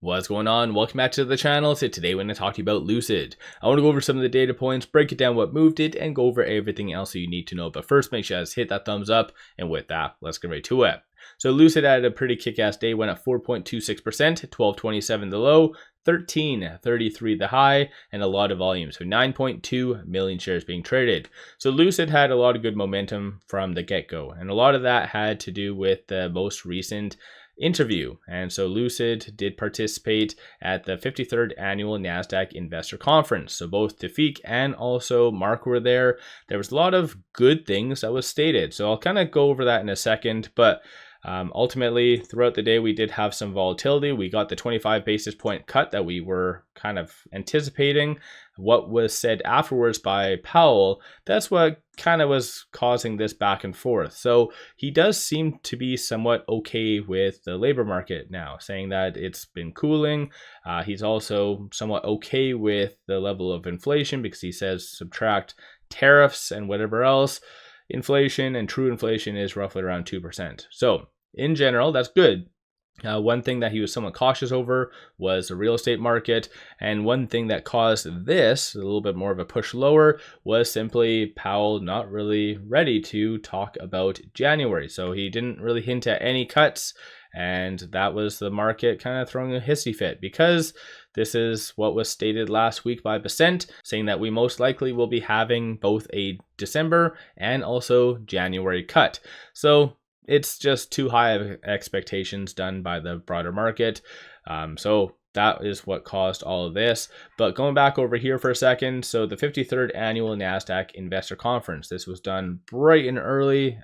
What's going on? Welcome back to the channel. So today we're going to talk to you about Lucid. I want to go over some of the data points, break it down what moved it, and go over everything else that you need to know. But first, make sure you guys hit that thumbs up. And with that, let's get right to it. So Lucid had a pretty kick-ass day, went up 4.26%, 1227 the low, 1333 the high, and a lot of volume. So 9.2 million shares being traded. So Lucid had a lot of good momentum from the get-go. And a lot of that had to do with the most recent interview. And so Lucid did participate at the 53rd annual NASDAQ investor conference. So both 𝗖𝗢𝗡𝗡𝗘𝗖𝗧 and also Mark were there. There was a lot of good things that was stated. So I'll kind of go over that in a second, but ultimately throughout the day we did have some volatility. We got the 25 basis point cut that we were kind of anticipating. What was said afterwards by Powell, that's what kind of was causing this back and forth. So he does seem to be somewhat okay with the labor market now, saying that it's been cooling. He's also somewhat okay with the level of inflation because he says subtract tariffs and whatever else, inflation and true inflation is roughly around 2%. So in general, that's good. One thing that he was somewhat cautious over was the real estate market. And one thing that caused this a little bit more of a push lower was simply Powell not really ready to talk about January. So he didn't really hint at any cuts. And that was the market kind of throwing a hissy fit because this is what was stated last week by 𝗪𝗡, saying that we most likely will be having both a December and also January cut. So it's just too high of expectations done by the broader market. So that is what caused all of this. But going back over here for a second, so the 53rd annual NASDAQ investor conference, this was done bright and early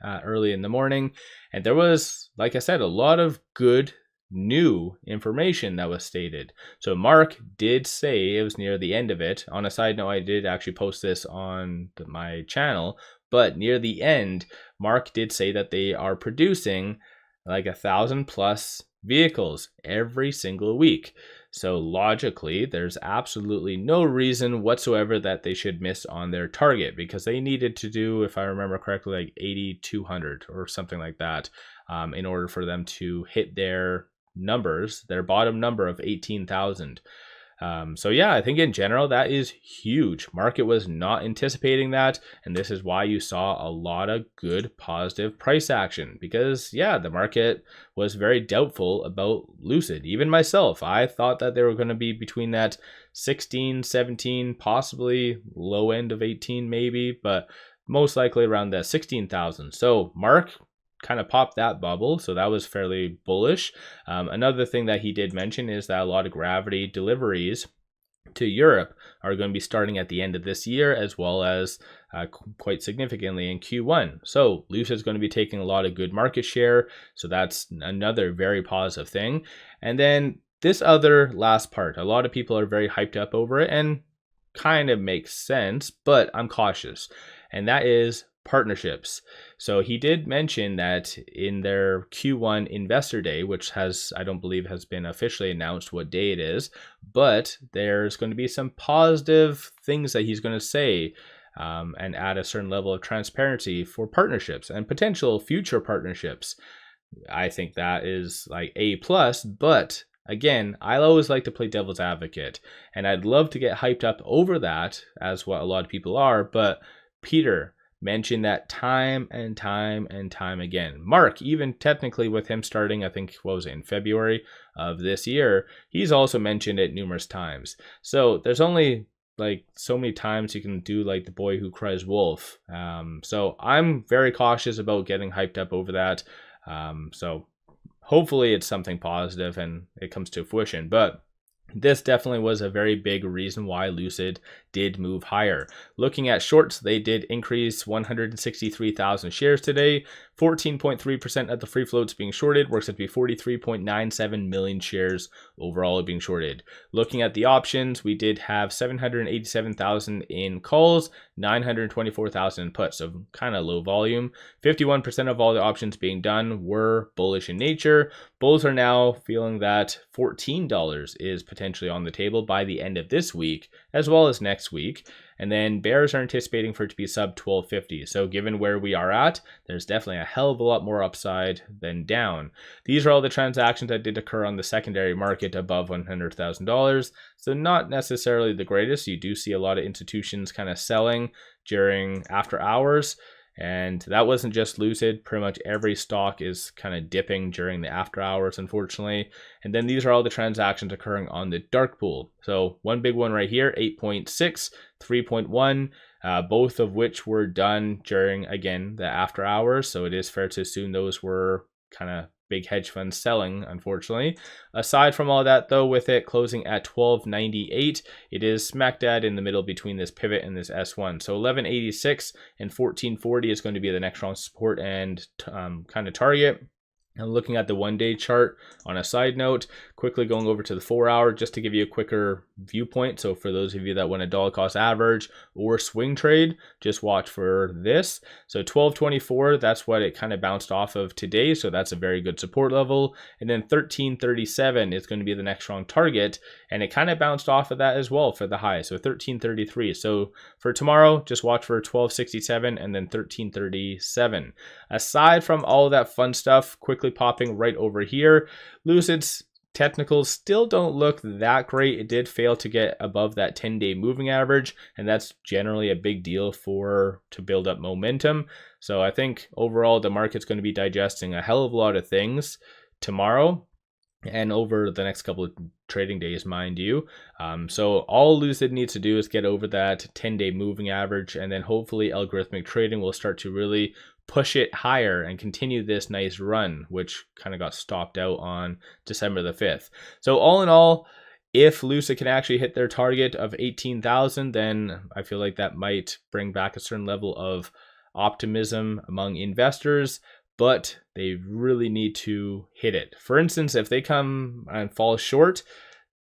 in the morning. And there was, like I said, a lot of good new information that was stated. So Mark did say, it was near the end of it. On a side note, I did actually post this on my channel, but near the end, Mark did say that they are producing like 1,000+ vehicles every single week. So logically, there's absolutely no reason whatsoever that they should miss on their target, because they needed to do, if I remember correctly, like 8,200 or something like that, in order for them to hit their numbers, their bottom number of 18,000. So yeah, I think in general, that is huge. Market was not anticipating that. And this is why you saw a lot of good positive price action, because yeah, the market was very doubtful about Lucid. Even myself, I thought that they were going to be between that 16, 17, possibly low end of 18 maybe, but most likely around that 16,000. So Mark kind of popped that bubble, so that was fairly bullish. Another thing that he did mention is that a lot of Gravity deliveries to Europe are going to be starting at the end of this year, as well as quite significantly in Q1. So Lucid is going to be taking a lot of good market share, so that's another very positive thing. And then this other last part, a lot of people are very hyped up over it, and kind of makes sense, but I'm cautious, and that is partnerships. So he did mention that in their Q1 investor day, which I don't believe has been officially announced what day it is, but there's going to be some positive things that he's going to say and add a certain level of transparency for partnerships and potential future partnerships. I think that is like A+, but again, I always like to play devil's advocate, and I'd love to get hyped up over that, as what a lot of people are, but Peter mentioned that time and time and time again. Mark, even technically with him starting, I think, what was it, in February of this year, he's also mentioned it numerous times. So there's only like so many times you can do like the boy who cries wolf. So I'm very cautious about getting hyped up over that. So hopefully it's something positive and it comes to fruition. But this definitely was a very big reason why Lucid did move higher. Looking at shorts, they did increase 163,000 shares today. 14.3% of the free floats being shorted, works out to be 43.97 million shares overall being shorted. Looking at the options, we did have 787,000 in calls, 924,000 in puts, so kind of low volume. 51% of all the options being done were bullish in nature. Bulls are now feeling that $14 is potentially on the table by the end of this week, as well as next week. and then bears are anticipating for it to be sub 1250. So given where we are at, there's definitely a hell of a lot more upside than down. These are all the transactions that did occur on the secondary market above $100,000. So not necessarily the greatest. You do see a lot of institutions kind of selling during after hours. And that wasn't just Lucid. Pretty much every stock is kind of dipping during the after hours, unfortunately. And then these are all the transactions occurring on the dark pool. So one big one right here, 8.6, 3.1, both of which were done during, again, the after hours. So it is fair to assume those were kind of big hedge funds selling, unfortunately. Aside from all that, though, with it closing at 1298, it is smack dab in the middle between this pivot and this S1. So 1186 and 1440 is going to be the next strong support and kind of target. And looking at the 1-day chart on a side note, quickly going over to the 4-hour just to give you a quicker viewpoint. So for those of you that want a dollar cost average or swing trade, just watch for this. So 1224, that's what it kind of bounced off of today. So that's a very good support level. And then 1337 is going to be the next strong target. And it kind of bounced off of that as well for the high. So 1333. So for tomorrow, just watch for 1267 and then 1337. Aside from all of that fun stuff, quickly popping right over here, Lucid's technicals still don't look that great. It did fail to get above that 10-day moving average, and that's generally a big deal to build up momentum. So I think overall the market's going to be digesting a hell of a lot of things tomorrow and over the next couple of trading days, mind you. So all Lucid needs to do is get over that 10-day moving average, and then hopefully algorithmic trading will start to really push it higher and continue this nice run, which kind of got stopped out on December the 5th. So all in all, if Lucid can actually hit their target of 18,000, then I feel like that might bring back a certain level of optimism among investors, but they really need to hit it. For instance, if they come and fall short,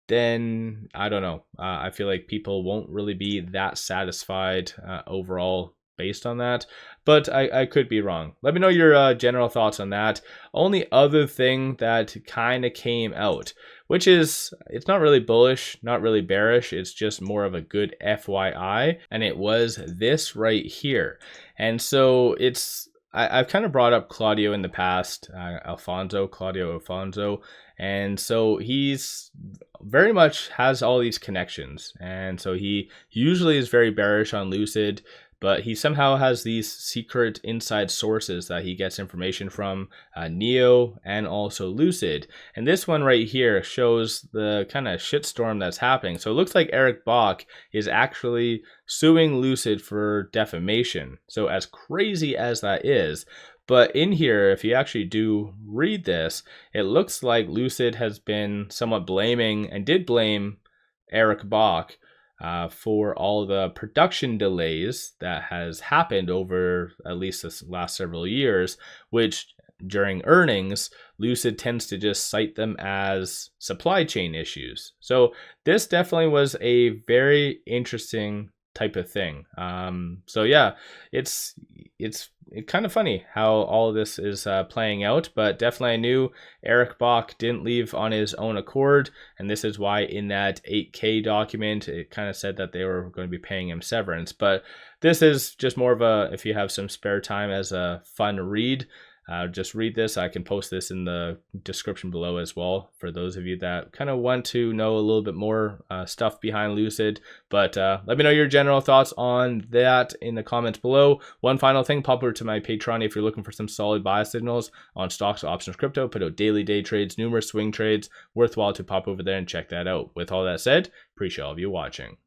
then I don't know. I feel like people won't really be that satisfied overall based on that, but I could be wrong. Let me know your general thoughts on that. Only other thing that kind of came out, which is, it's not really bullish, not really bearish, it's just more of a good FYI, and it was this right here. And so I've kind of brought up Claudio in the past, Claudio Alfonso, and so he's very much has all these connections, and so he usually is very bearish on Lucid, but he somehow has these secret inside sources that he gets information from Neo and also Lucid. And this one right here shows the kind of shitstorm that's happening. So it looks like Bach is actually suing Lucid for defamation. So as crazy as that is, but in here, if you actually do read this, it looks like Lucid has been somewhat blaming and did blame Bach for all the production delays that has happened over at least this last several years, which during earnings, Lucid tends to just cite them as supply chain issues. So this definitely was a very interesting type of thing. So yeah, it's kind of funny how all of this is playing out, but definitely I knew Bach didn't leave on his own accord, and this is why in that 8K document it kind of said that they were going to be paying him severance. But this is just more of a, if you have some spare time, as a fun read, just read this. I can post this in the description below as well for those of you that kind of want to know a little bit more stuff behind Lucid. But let me know your general thoughts on that in the comments below. One final thing, pop over to my Patreon if you're looking for some solid buy signals on stocks, options, crypto. Put out daily day trades, numerous swing trades. Worthwhile to pop over there and check that out. With all that said, appreciate all of you watching.